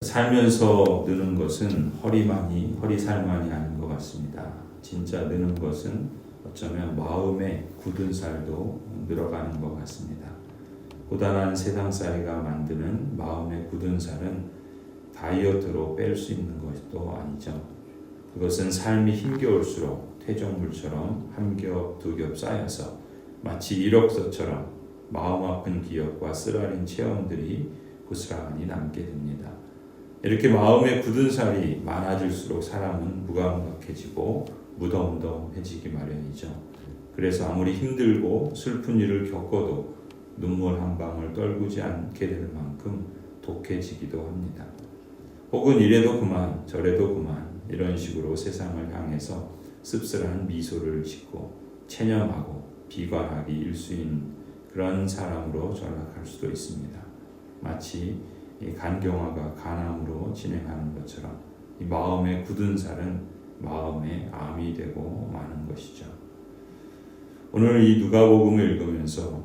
살면서 느는 것은 허리살만이 아닌 것 같습니다. 진짜 느는 것은 어쩌면 마음의 굳은 살도 늘어가는 것 같습니다. 고단한 세상살이가 만드는 마음의 굳은 살은 다이어트로 뺄 수 있는 것도 아니죠. 그것은 삶이 힘겨울수록 퇴적물처럼 한 겹, 두 겹 쌓여서 마치 이력서처럼 마음 아픈 기억과 쓰라린 체험들이 고스란히 남게 됩니다. 이렇게 마음의 굳은 살이 많아질수록 사람은 무감각해지고 무덤덤해지기 마련이죠. 그래서 아무리 힘들고 슬픈 일을 겪어도 눈물 한 방울 떨구지 않게 될 만큼 독해지기도 합니다. 혹은 이래도 그만 저래도 그만 이런 식으로 세상을 향해서 씁쓸한 미소를 짓고 체념하고 비관하기 일수인 그런 사람으로 전락할 수도 있습니다. 마치 간경화가 간암으로 진행하는 것처럼 이 마음의 굳은 살은 마음의 암이 되고 마는 것이죠. 오늘 이 누가복음을 읽으면서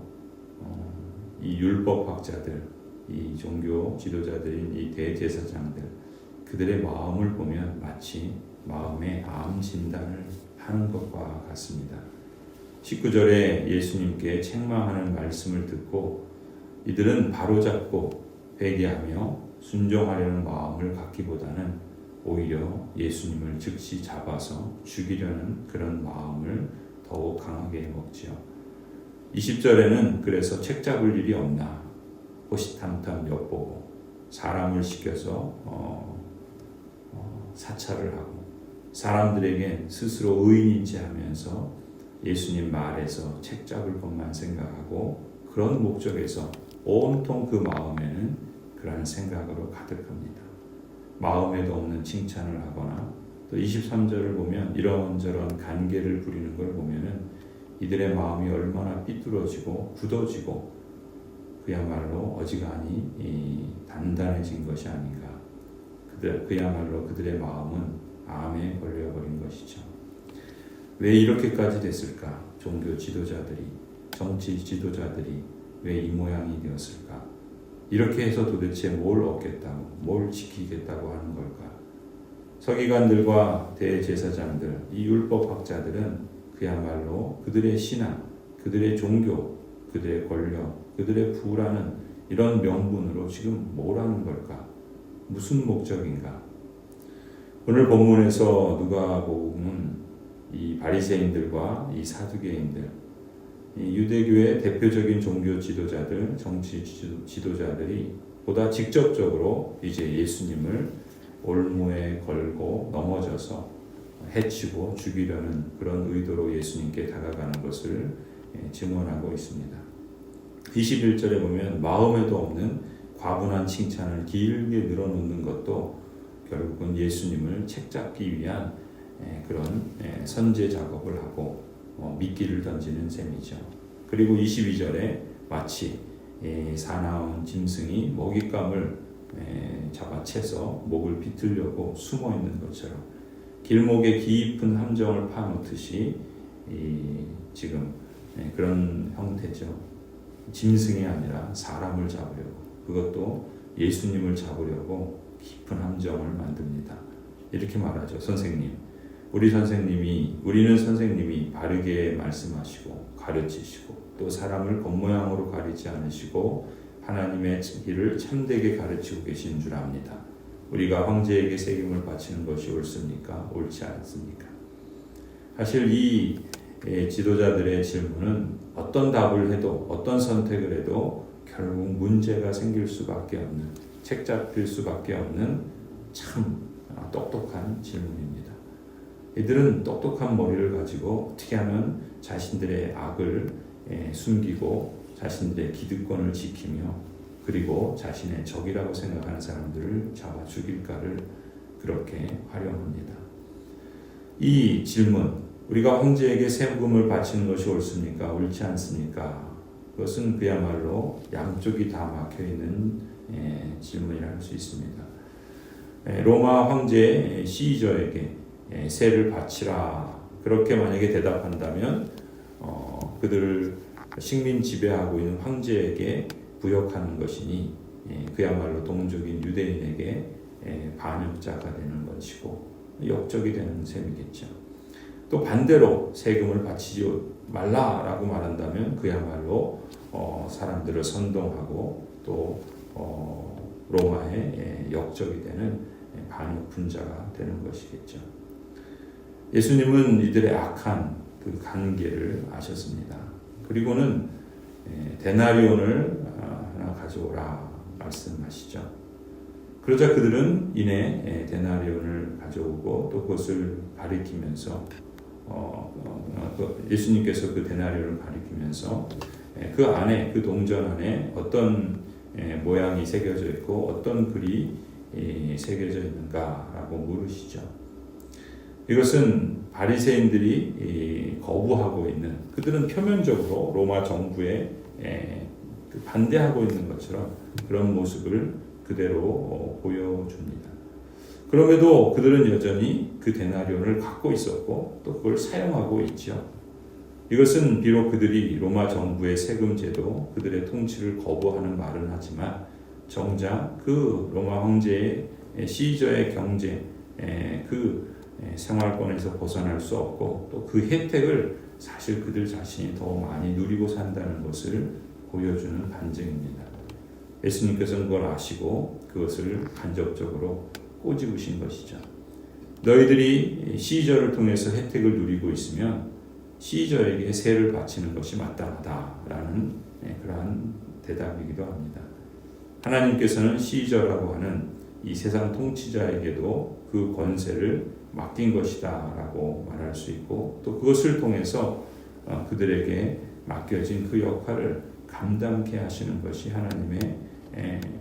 이 율법학자들, 이 종교 지도자들인 이 대제사장들, 그들의 마음을 보면 마치 마음의 암 진단을 하는 것과 같습니다. 19절에 예수님께 책망하는 말씀을 듣고 이들은 바로잡고 회개하며 순종하려는 마음을 갖기보다는 오히려 예수님을 즉시 잡아서 죽이려는 그런 마음을 더욱 강하게 먹지요. 20절에는 그래서 책 잡을 일이 없나 호시탐탐 엿보고 사람을 시켜서 사찰을 하고 사람들에게 스스로 의인인지 하면서 예수님 말에서 책 잡을 것만 생각하고 그런 목적에서 온통 그 마음에는 그러한 생각으로 가득합니다. 마음에도 없는 칭찬을 하거나 또 23절을 보면 이런저런 간계를 부리는 걸 보면은 이들의 마음이 얼마나 삐뚤어지고 굳어지고 그야말로 어지간히 단단해진 것이 아닌가. 그야말로 그들의 마음은 암에 걸려버린 것이죠. 왜 이렇게까지 됐을까? 종교 지도자들이, 정치 지도자들이 왜 이 모양이 되었을까? 이렇게 해서 도대체 뭘 얻겠다고, 뭘 지키겠다고 하는 걸까? 서기관들과 대제사장들, 이 율법학자들은 그야말로 그들의 신앙, 그들의 종교, 그들의 권력, 그들의 부라는 이런 명분으로 지금 뭘 하는 걸까? 무슨 목적인가? 오늘 본문에서 누가복음은 이 바리새인들과 이 사두개인들, 이 유대교의 대표적인 종교 지도자들, 정치 지도자들이 보다 직접적으로 이제 예수님을 올무에 걸고 넘어져서 해치고 죽이려는 그런 의도로 예수님께 다가가는 것을 증언하고 있습니다. 21절에 보면 마음에도 없는 과분한 칭찬을 길게 늘어놓는 것도 결국은 예수님을 책잡기 위한 그런 선제 작업을 하고 미끼를 던지는 셈이죠. 그리고 22절에 마치 사나운 짐승이 먹잇감을 잡아채서 목을 비틀려고 숨어 있는 것처럼 길목에 깊은 함정을 파놓듯이 지금 그런 형태죠. 짐승이 아니라 사람을 잡으려고, 그것도 예수님을 잡으려고 깊은 함정을 만듭니다. 이렇게 말하죠. 우리는 선생님이 바르게 말씀하시고 가르치시고 또 사람을 겉모양으로 가리지 않으시고 하나님의 길을 참되게 가르치고 계신 줄 압니다. 우리가 황제에게 세금을 바치는 것이 옳습니까? 옳지 않습니까? 사실 이 지도자들의 질문은 어떤 답을 해도 어떤 선택을 해도 결국 문제가 생길 수밖에 없는, 책 잡힐 수밖에 없는 참 똑똑한 질문입니다. 이들은 똑똑한 머리를 가지고 어떻게 하면 자신들의 악을 숨기고 자신들의 기득권을 지키며 그리고 자신의 적이라고 생각하는 사람들을 잡아 죽일까를 그렇게 활용합니다. 이 질문, 우리가 황제에게 세금을 바치는 것이 옳습니까? 옳지 않습니까? 그것은 그야말로 양쪽이 다 막혀있는 질문이라 할 수 있습니다. 로마 황제 시저에게 세를 바치라, 그렇게 만약에 대답한다면 그들을 식민 지배하고 있는 황제에게 부역하는 것이니 그야말로 동족인 유대인에게 반역자가 되는 것이고 역적이 되는 셈이겠죠. 또 반대로 세금을 바치지 말라라고 말한다면 그야말로 사람들을 선동하고 또 로마의 역적이 되는 반역 분자가 되는 것이겠죠. 예수님은 이들의 악한 그 관계를 아셨습니다. 그리고는 데나리온을 하나 가져오라 말씀하시죠. 그러자 그들은 이내 데나리온을 가져오고 또 그것을 가리키면서 예수님께서 그 데나리온을 가리키면서 그 안에 그 동전 안에 어떤 모양이 새겨져 있고 어떤 글이 새겨져 있는가라고 물으시죠. 이것은 바리새인들이 거부하고 있는, 그들은 표면적으로 로마 정부에 반대하고 있는 것처럼 그런 모습을 그대로 보여줍니다. 그럼에도 그들은 여전히 그 데나리온을 갖고 있었고 또 그걸 사용하고 있죠. 이것은 비록 그들이 로마 정부의 세금 제도, 그들의 통치를 거부하는 말은 하지만 정작 그 로마 황제의 시저의 경제, 그 생활권에서 벗어날 수 없고 또 그 혜택을 사실 그들 자신이 더 많이 누리고 산다는 것을 보여주는 반증입니다. 예수님께서는 그걸 아시고 그것을 간접적으로 꼬집으신 것이죠. 너희들이 시저를 통해서 혜택을 누리고 있으면 시저에게 세를 바치는 것이 마땅하다라는 그러한 대답이기도 합니다. 하나님께서는 시저라고 하는 이 세상 통치자에게도 그 권세를 맡긴 것이다 라고 말할 수 있고 또 그것을 통해서 그들에게 맡겨진 그 역할을 감당케 하시는 것이 하나님의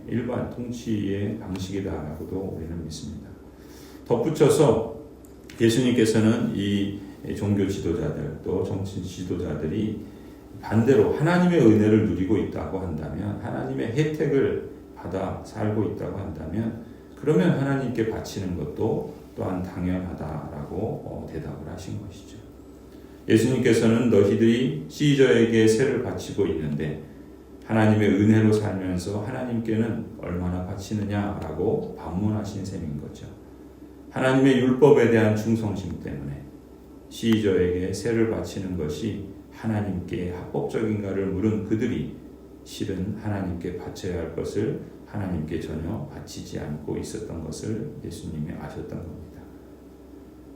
일반 통치의 방식이다라고도 우리는 믿습니다. 덧붙여서 예수님께서는 이 종교 지도자들 또 정치 지도자들이 반대로 하나님의 은혜를 누리고 있다고 한다면, 하나님의 혜택을 받아 살고 있다고 한다면 그러면 하나님께 바치는 것도 또한 당연하다라고 대답을 하신 것이죠. 예수님께서는 너희들이 시저에게 세를 바치고 있는데 하나님의 은혜로 살면서 하나님께는 얼마나 바치느냐라고 반문하신 셈인 거죠. 하나님의 율법에 대한 충성심 때문에 시저에게 세를 바치는 것이 하나님께 합법적인가를 물은 그들이 실은 하나님께 바쳐야 할 것을 하나님께 전혀 바치지 않고 있었던 것을 예수님이 아셨던 겁니다.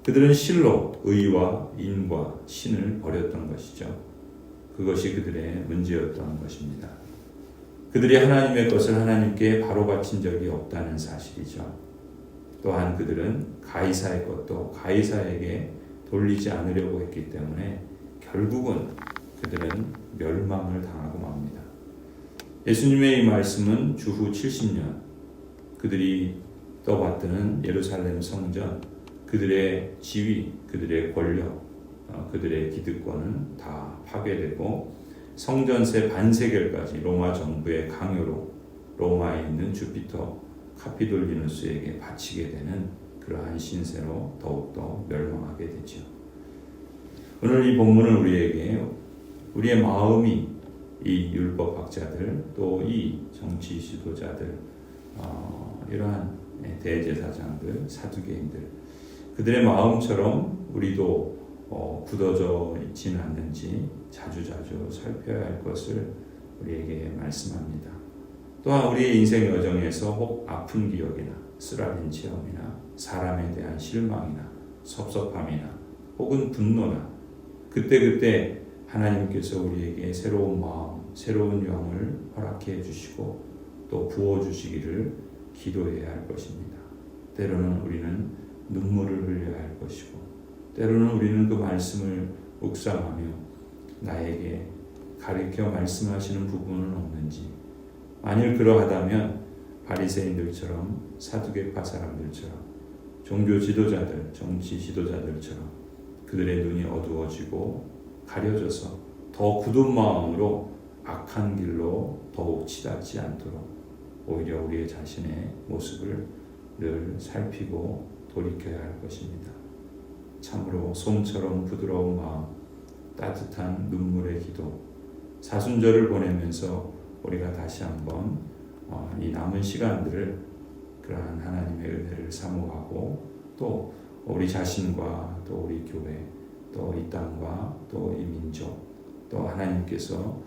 그들은 실로 의와 인과 신을 버렸던 것이죠. 그것이 그들의 문제였던 것입니다. 그들이 하나님의 것을 하나님께 바로 바친 적이 없다는 사실이죠. 또한 그들은 가이사의 것도 가이사에게 돌리지 않으려고 했기 때문에 결국은 그들은 멸망을 당하고 맙니다. 예수님의 이 말씀은 주후 70년 그들이 떠받드는 예루살렘 성전, 그들의 지위, 그들의 권력, 그들의 기득권은 다 파괴되고 성전세 반세겔까지 로마 정부의 강요로 로마에 있는 주피터 카피돌리누스에게 바치게 되는 그러한 신세로 더욱더 멸망하게 되죠. 오늘 이 본문은 우리에게 우리의 마음이 이 율법학자들 또 이 정치 지도자들 이러한 대제사장들 사두개인들 그들의 마음처럼 우리도 굳어져 있지는 않는지 자주자주 살펴야 할 것을 우리에게 말씀합니다. 또한 우리의 인생 여정에서 혹 아픈 기억이나 쓰라린 체험이나 사람에 대한 실망이나 섭섭함이나 혹은 분노나 그때 하나님께서 우리에게 새로운 마음, 새로운 영을 허락해 주시고 또 부어주시기를 기도해야 할 것입니다. 때로는 우리는 눈물을 흘려야 할 것이고 때로는 우리는 그 말씀을 묵상하며 나에게 가르쳐 말씀하시는 부분은 없는지, 만일 그러하다면 바리새인들처럼 사두개파 사람들처럼 종교 지도자들, 정치 지도자들처럼 그들의 눈이 어두워지고 가려져서 더 굳은 마음으로 악한 길로 더욱 치닫지 않도록 오히려 우리의 자신의 모습을 늘 살피고 돌이켜야 할 것입니다. 참으로 솜처럼 부드러운 마음, 따뜻한 눈물의 기도, 사순절을 보내면서 우리가 다시 한번 이 남은 시간들을 그 그러한 하나님의 은혜를 사모하고 또 우리 자신과 또 우리 교회 또 이 땅과 또 이 민족 또 하나님께서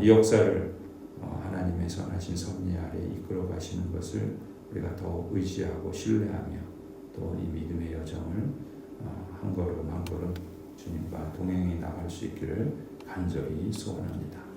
이 역사를 하나님의 선하신 섭리 아래 이끌어 가시는 것을 우리가 더 의지하고 신뢰하며 또 이 믿음의 여정을 한 걸음 한 걸음 주님과 동행해 나갈 수 있기를 간절히 소원합니다.